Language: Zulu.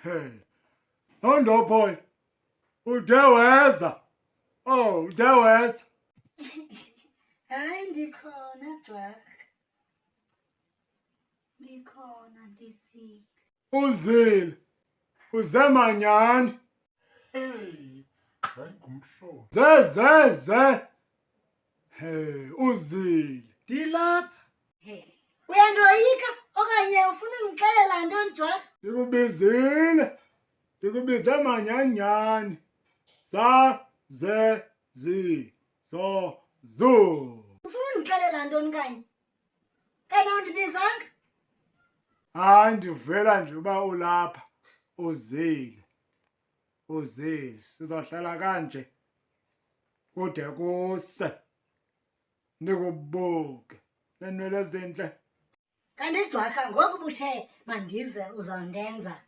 Hey, Nondoboy, ude weza. Oh, ude weza. Hayi ndikhona Jwaka. Ndikhona ndisika. Uzile. Uze manyani. Hey, hayi ngumhlobo. Ze. Hey, uzile. Dilapha. Hey, uyandoyika okanye ufuna ungixelela ntoni Jwaka? Ndikubize manyanyani. Za, ze, zi, so, zu. Ufuna ungixelela ntoni kanye? Kanti awundibizanga? Hayi ndivela nje uba ulapha. Uzile. Sizohlala kanje. Kude kuse. Ndikubuke. Nenwele ezintle. Kanti Jwaka ngoku buthe mandize uzawundenza.